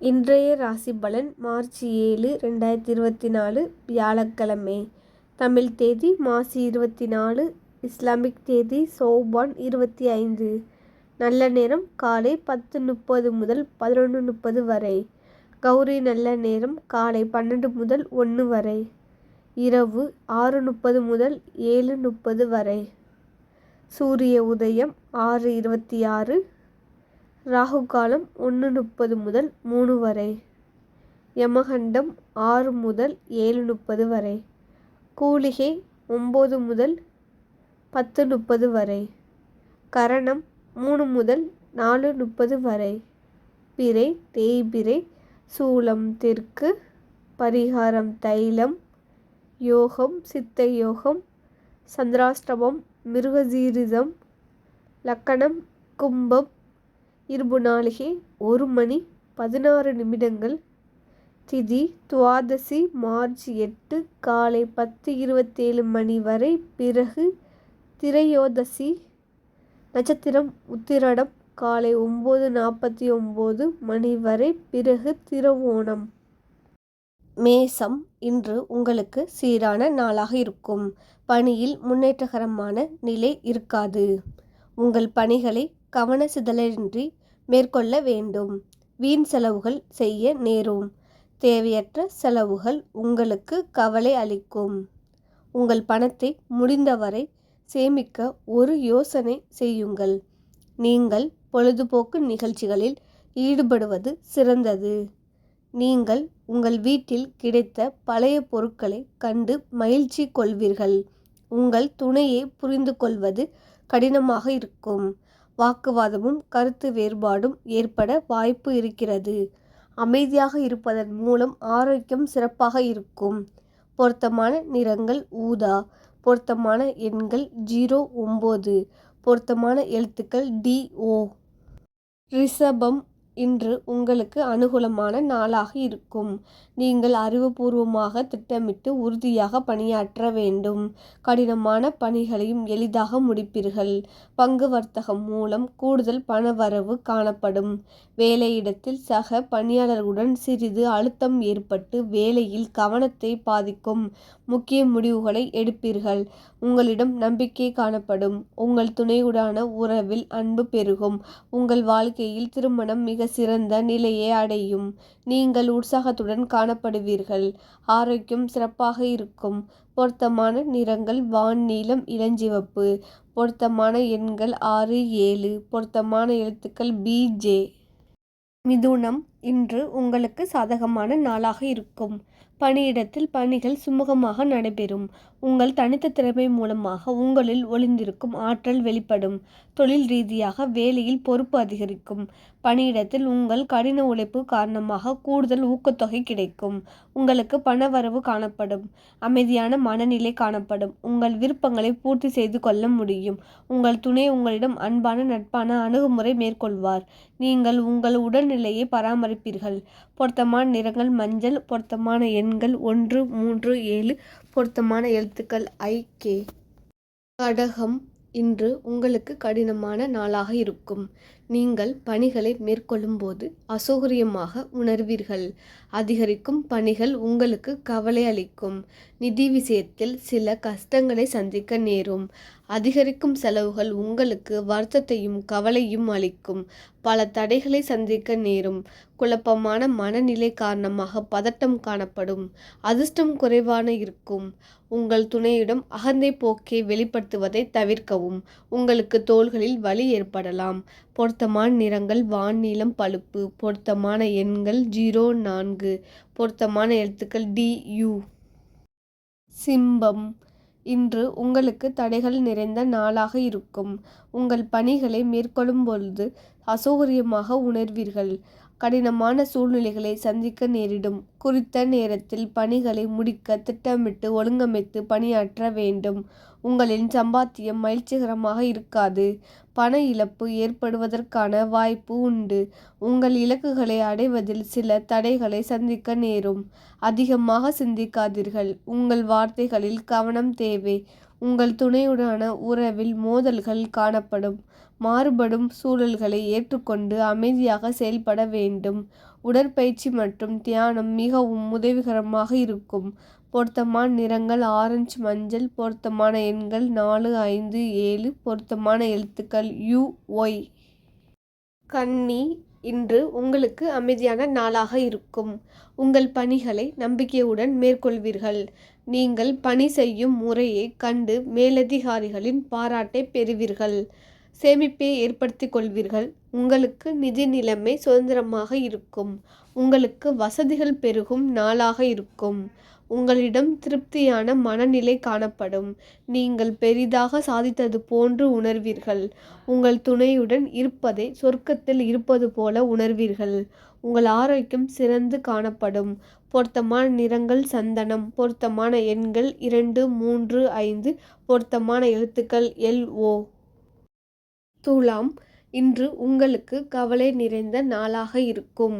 இன்றைய ராசி பலன் மார்ச் 7, 2024 வியாழக்கிழமை. தமிழ் தேதி மாசி 24, இஸ்லாமிக் தேதி சௌபான் 25. நல்ல நேரம் காலை 10:30 முதல் 11:30 வரை. கௌரி நல்ல நேரம் காலை 12 முதல் 1 வரை. இரவு 6:30 முதல் 7:30 வரை. சூரிய உதயம் 6:26. ராகு காலம் 1:30 முதல் 3 வரை. யமகண்டம் 6 முதல் 7:30 வரை. கூலிகை 9 முதல் 10:30 வரை. கரணம் 3 முதல் 4:30 வரை. பிறை தேய்பிறை. சூலம் தெற்கு. பரிகாரம் தைலம். யோகம் சித்த யோகம். சந்திராஷ்டமம் மிருகசீரிதம். லக்கணம் கும்பம். இருபு நாளிகை 1 மணி 16 நிமிடங்கள். திதி துவாதசி மார்ச் 8 காலை 10:27 மணி வரை. பிறகு திரையோதசி. நட்சத்திரம் உத்திரடம் காலை 9:49 மணி வரை. பிறகு திருவோணம். மேசம். இன்று உங்களுக்கு சீரான நாளாக இருக்கும். பணியில் முன்னேற்றகரமான நிலை இருக்காது. உங்கள் பணிகளை கவன சிதறலின்றி மேற்கொள்ள வேண்டும். வீண் செலவுகள் செய்ய நேரும். தேவையற்ற செலவுகள் உங்களுக்கு கவலை அளிக்கும். உங்கள் பணத்தை முடிந்தவரை சேமிக்க ஒரு யோசனை செய்யுங்கள். நீங்கள் பொழுதுபோக்கு நிகழ்ச்சிகளில் ஈடுபடுவது சிறந்தது. நீங்கள் உங்கள் வீட்டில் கிடைத்த பழைய பொருட்களை கண்டு மகிழ்ச்சி கொள்வீர்கள். உங்கள் துணையை புரிந்து கொள்வது கடினமாக இருக்கும். வாக்குவாதமும் கருத்து வேறுபாடும் ஏற்பட வாய்ப்பு இருக்கிறது. அமைதியாக இருப்பதன் மூலம் ஆரோக்கியம் சிறப்பாக இருக்கும். பொருத்தமான நிறங்கள் ஊதா. பொருத்தமான எண்கள் 09. பொருத்தமான எழுத்துக்கள் DO. ரிஷபம். இன்று உங்களுக்கு அனுகூலமான நாளாக இருக்கும். நீங்கள் அறிவுபூர்வமாக திட்டமிட்டு உறுதியாக பணியாற்ற வேண்டும். கடினமான பணிகளையும் எளிதாக முடிப்பீர்கள். பங்கு வர்த்தகம் மூலம் கூடுதல் பணவரவு காணப்படும். வேலையிடத்தில் சக பணியாளர்களுடன் சிறிது அழுத்தம் ஏற்பட்டு வேலையில் கவனத்தை பாதிக்கும். முக்கிய முடிவுகளை எடுப்பீர்கள். உங்களிடம் நம்பிக்கை காணப்படும். உங்கள் துணையுடான உறவில் அன்பு பெருகும். உங்கள் வாழ்க்கையில் திருமணம் மிக சிறந்த நிலையை அடையும். நீங்கள் உற்சாகத்துடன் காணப்படுவீர்கள். ஆரோக்கியம் சிறப்பாக இருக்கும். பொருத்தமான நிறங்கள் வான்-நீலம் இளஞ்சிவப்பு. பொருத்தமான எண்கள் 6, 7. பொருத்தமான எழுத்துக்கள் BJ. மிதுனம். இன்று உங்களுக்கு சாதகமான நாளாக இருக்கும். பணியிடத்தில் பணிகள் சுமூகமாக நடைபெறும். உங்கள் தனித்த திறமை மூலமாக உங்களில் ஒளிந்திருக்கும் ஆற்றல் வெளிப்படும். தொழில் ரீதியாக வேலையில் பொறுப்பு அதிகரிக்கும். பணியிடத்தில் உங்கள் கடின உழைப்பு காரணமாக கூடுதல் ஊக்கத்தொகை கிடைக்கும். உங்களுக்கு பணவரவு காணப்படும். அமைதியான மனநிலை காணப்படும். உங்கள் விருப்பங்களை பூர்த்தி செய்து கொள்ள முடியும். உங்கள் துணை உங்களிடம் அன்பான நட்பான அணுகுமுறை மேற்கொள்வார். நீங்கள் உங்கள் உடல்நிலையை பராமரிப்பீர்கள். பொருத்தமான நிறங்கள் மஞ்சள். பொருத்தமான எண்கள் 1, 3, 7. பொருத்தமான எழுத்துக்கள் IK. கடகம். இன்று உங்களுக்கு கடினமான நாளாக இருக்கும். நீங்கள் பணிகளை மேற்கொள்ளும் போது அசௌகரியமாக உணர்வீர்கள். அதிகரிக்கும் பணிகள் உங்களுக்கு கவலை அளிக்கும். நிதி விஷயத்தில் சில கஷ்டங்களை சந்திக்க நேரும். அதிகரிக்கும் செலவுகள் உங்களுக்கு வருத்தத்தையும் கவலையும் அளிக்கும். பல தடைகளை சந்திக்க நேரும். குழப்பமான மனநிலை காரணமாக பதட்டம் காணப்படும். அதிர்ஷ்டம் குறைவான இருக்கும். உங்கள் துணையிடம் அகந்தை போக்கை வெளிப்படுத்துவதை தவிர்க்கவும். உங்களுக்கு தோள்களில் வலி ஏற்படலாம். பொருத்தமான நிறங்கள் வான்-நீலம் பழுப்பு. பொருத்தமான எண்கள் 04. பொருத்தமான எழுத்துக்கள் DU. சிம்பம். இன்று உங்களுக்கு தடைகள் நிறைந்த நாளாக இருக்கும். உங்கள் பணிகளை மேற்கொள்ளும் பொழுது அசௌகரியமாக உணர்வீர்கள். கடினமான சூழ்நிலைகளை சந்திக்க நேரிடும். குறித்த நேரத்தில் பணிகளை முடிக்க திட்டமிட்டு ஒழுங்கமைத்து பணியாற்ற வேண்டும். உங்களின் சம்பாத்தியம் மகிழ்ச்சிகரமாக இருக்காது. பண இழப்பு ஏற்படுவதற்கான வாய்ப்பு உண்டு. உங்கள் இலக்குகளை அடைவதில் சில தடைகளை சந்திக்க நேரும். அதிகமாக சிந்திக்காதீர்கள். உங்கள் வார்த்தைகளில் கவனம் தேவை. உங்கள் துணையுடான உறவில் மோதல்கள் காணப்படும். மாறுபடும் சூழல்களை ஏற்றுக்கொண்டு அமைதியாக செயல்பட வேண்டும். உடற்பயிற்சி மற்றும் தியானம் மிகவும் உதவிகரமாக இருக்கும். பொருத்தமான நிறங்கள் ஆரஞ்சு, மஞ்சள். பொருத்தமான எண்கள் 4, 5, 7. பொருத்தமான எழுத்துக்கள் UY. கன்னி, இன்று உங்களுக்கு அமைதியான நாளாக இருக்கும். உங்கள் பணிகளை நம்பிக்கையுடன் மேற்கொள்வீர்கள். நீங்கள் பணி செய்யும் முறையை கண்டு மேலதிகாரிகளின் பாராட்டை பெறுவீர்கள். சேமிப்பை ஏற்படுத்திக் கொள்வீர்கள். உங்களுக்கு நிதி நிலைமை சுதந்திரமாக இருக்கும். உங்களுக்கு வசதிகள் பெருகும் நாளாக இருக்கும். உங்களிடம் திருப்தியான மனநிலை காணப்படும். நீங்கள் பெரிதாக சாதித்தது போன்று உணர்வீர்கள். உங்கள் துணையுடன் இருப்பதை சொர்க்கத்தில் இருப்பது போல உணர்வீர்கள். உங்கள் ஆரோக்கியம் சிறந்து காணப்படும். பொருத்தமான நிறங்கள் சந்தனம். பொருத்தமான எண்கள் 2, 3, 5. பொருத்தமான எழுத்துக்கள் LO. துலாம், இன்று உங்களுக்கு கவலை நிறைந்த நாளாக இருக்கும்.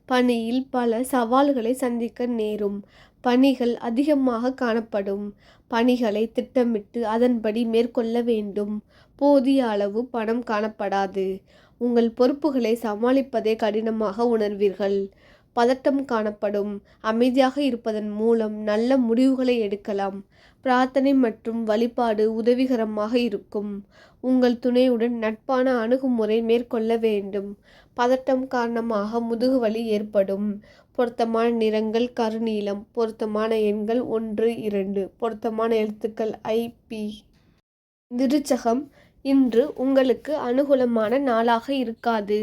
பணியில் பல சவால்களை சந்திக்க நேரும். பணிகள் அதிகமாக காணப்படும். பணிகளை திட்டமிட்டு அதன்படி மேற்கொள்ள வேண்டும். போதிய அளவு பணம் காணப்படாது. உங்கள் பொறுப்புகளை சமாளிப்பதை கடினமாக உணர்வீர்கள். பதட்டம் காணப்படும். அமைதியாக இருப்பதன் மூலம் நல்ல முடிவுகளை எடுக்கலாம். பிரார்த்தனை மற்றும் வழிபாடு உதவிகரமாக இருக்கும். உங்கள் துணையுடன் நட்பான அணுகுமுறை மேற்கொள்ள வேண்டும். பதட்டம் காரணமாக முதுகுவலி ஏற்படும். பொருத்தமான நிறங்கள் கருநீலம். பொருத்தமான எண்கள் 1, 2. பொருத்தமான எழுத்துக்கள் IP. விருச்சகம், இன்று உங்களுக்கு அனுகூலமான நாளாக இருக்காது.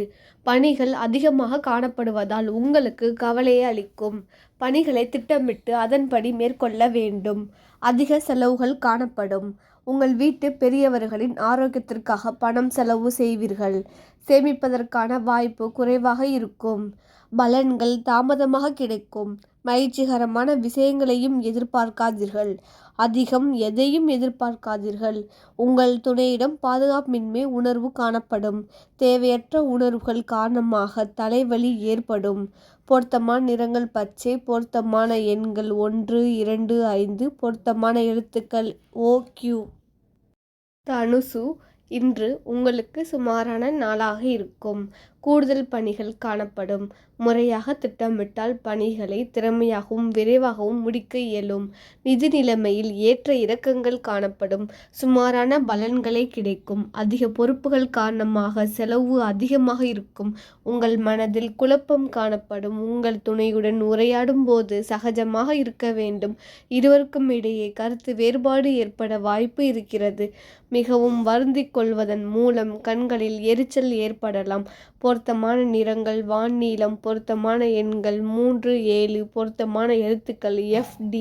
பணிகள் அதிகமாக காணப்படுவதால் உங்களுக்கு கவலையை அளிக்கும். பணிகளை திட்டமிட்டு அதன்படி மேற்கொள்ள வேண்டும். அதிக செலவுகள் காணப்படும். உங்கள் வீட்டு பெரியவர்களின் ஆரோக்கியத்திற்காக பணம் செலவு செய்வீர்கள். சேமிப்பதற்கான வாய்ப்பு குறைவாக இருக்கும். பலன்கள் தாமதமாக கிடைக்கும். மகிழ்ச்சிகரமான விஷயங்களையும் எதிர்பார்க்காதீர்கள். அதிகம் எதையும் எதிர்பார்க்காதீர்கள். உங்கள் துணையிடம் பாதுகாப்பின்மை உணர்வு காணப்படும். தேவையற்ற உணர்வுகள் காரணமாக தலைவலி ஏற்படும். பொருத்தமான நிறங்கள் பச்சை. பொருத்தமான எண்கள் 1, 2, 5. பொருத்தமான எழுத்துக்கள் OQ. தனுசு, இன்று உங்களுக்கு சுமாரான நாளாக இருக்கும். கூடுதல் பணிகள் காணப்படும். முறையாக திட்டமிட்டால் பணிகளை திறமையாகவும் விரைவாகவும் முடிக்க இயலும். நிதி நிலைமையில் ஏற்ற இறக்கங்கள் காணப்படும். சுமாரான பலன்களே கிடைக்கும். அதிக பொறுப்புகள் காரணமாக செலவு அதிகமாக இருக்கும். உங்கள் மனதில் குழப்பம் காணப்படும். உங்கள் துணையுடன் உரையாடும் போது சகஜமாக இருக்க வேண்டும். இருவருக்கும் இடையே கருத்து வேறுபாடு ஏற்பட வாய்ப்பு இருக்கிறது. மிகவும் வருந்திக் கொள்வதன் மூலம் கண்களில் எரிச்சல் ஏற்படலாம். பொருத்தமான நிறங்கள் வான்நீலம். பொருத்தமான எண்கள் 3, 7. பொருத்தமான எழுத்துக்கள் FD.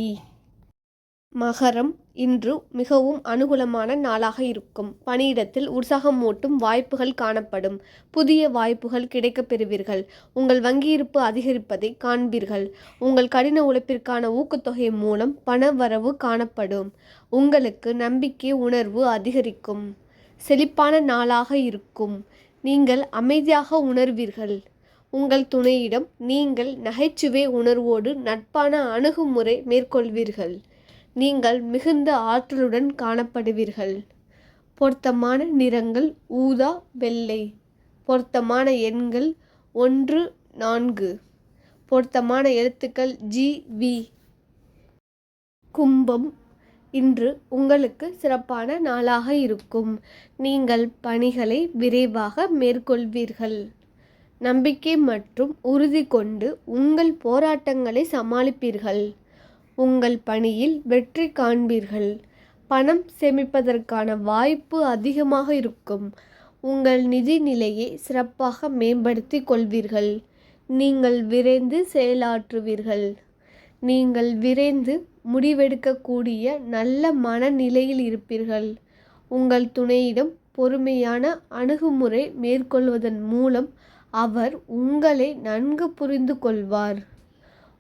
மகரம், இன்று மிகவும் அனுகூலமான நாளாக இருக்கும். பணியிடத்தில் உற்சாகமூட்டும் வாய்ப்புகள் காணப்படும். புதிய வாய்ப்புகள் கிடைக்கப் பெறுவீர்கள். உங்கள் வங்கியிருப்பு அதிகரிப்பதை காண்பீர்கள். உங்கள் கடின உழைப்பிற்கான ஊக்கத்தொகை மூலம் பண வரவு காணப்படும். உங்களுக்கு நம்பிக்கை உணர்வு அதிகரிக்கும். செழிப்பான நாளாக இருக்கும். நீங்கள் அமைதியாக உணர்வீர்கள். உங்கள் துணையிடம் நீங்கள் நகைச்சுவை உணர்வோடு நட்பான அணுகுமுறை மேற்கொள்வீர்கள். நீங்கள் மிகுந்த ஆற்றலுடன் காணப்படுவீர்கள். பொருத்தமான நிறங்கள் ஊதா, வெள்ளை. பொருத்தமான எண்கள் 1, 4. பொருத்தமான எழுத்துக்கள் GV. கும்பம், இன்று உங்களுக்கு சிறப்பான நாளாக இருக்கும். நீங்கள் பணிகளை விரைவாக மேற்கொள்வீர்கள். நம்பிக்கை மற்றும் உறுதி கொண்டு உங்கள் போராட்டங்களை சமாளிப்பீர்கள். உங்கள் பணியில் வெற்றி காண்பீர்கள். பணம் சேமிப்பதற்கான வாய்ப்பு அதிகமாக இருக்கும். உங்கள் நிதி நிலையை சிறப்பாக மேம்படுத்திக் கொள்வீர்கள். நீங்கள் விரைந்து செயலாற்றுவீர்கள். நீங்கள் விரைந்து முடிவெடுக்கக்கூடிய நல்ல மனநிலையில் இருப்பீர்கள். உங்கள் துணையிடம் பொறுமையான அணுகுமுறை மேற்கொள்வதன் மூலம் அவர் உங்களை நன்கு புரிந்து கொள்வார்.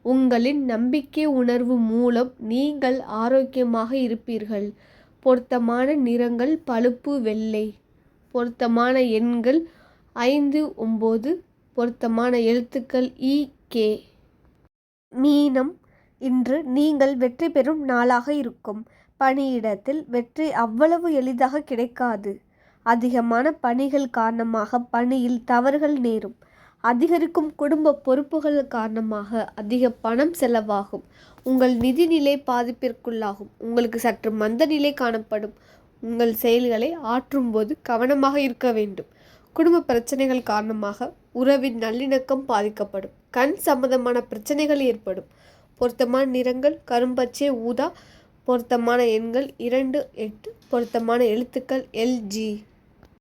உங்களின் நம்பிக்கை உணர்வு மூலம் நீங்கள் ஆரோக்கியமாக இருப்பீர்கள். பொருத்தமான நிறங்கள் பழுப்பு வெள்ளை. பொருத்தமான எண்கள் 5, 9. பொருத்தமான எழுத்துக்கள் EK. மீனம், இன்று நீங்கள் வெற்றி பெறும் நாளாக இருக்கும். பணியிடத்தில் வெற்றி அவ்வளவு எளிதாக கிடைக்காது. அதிகமான பணிகள் காரணமாக பணியில் தவறுகள் நேரும். அதிகரிக்கும் குடும்ப பொறுப்புகள் காரணமாக அதிக பணம் செலவாகும். உங்கள் நிதிநிலை பாதிப்பிற்குள்ளாகும். உங்களுக்கு சற்று மந்த நிலை காணப்படும். உங்கள் செயல்களை ஆற்றும்போது கவனமாக இருக்க வேண்டும். குடும்ப பிரச்சனைகள் காரணமாக உறவின் நல்லிணக்கம் பாதிக்கப்படும். கண் சம்பந்தமான பிரச்சனைகள் ஏற்படும். பொருத்தமான நிறங்கள் கரும்பச்சை, ஊதா. பொருத்தமான எண்கள் 2, 8. பொருத்தமான எழுத்துக்கள் LG.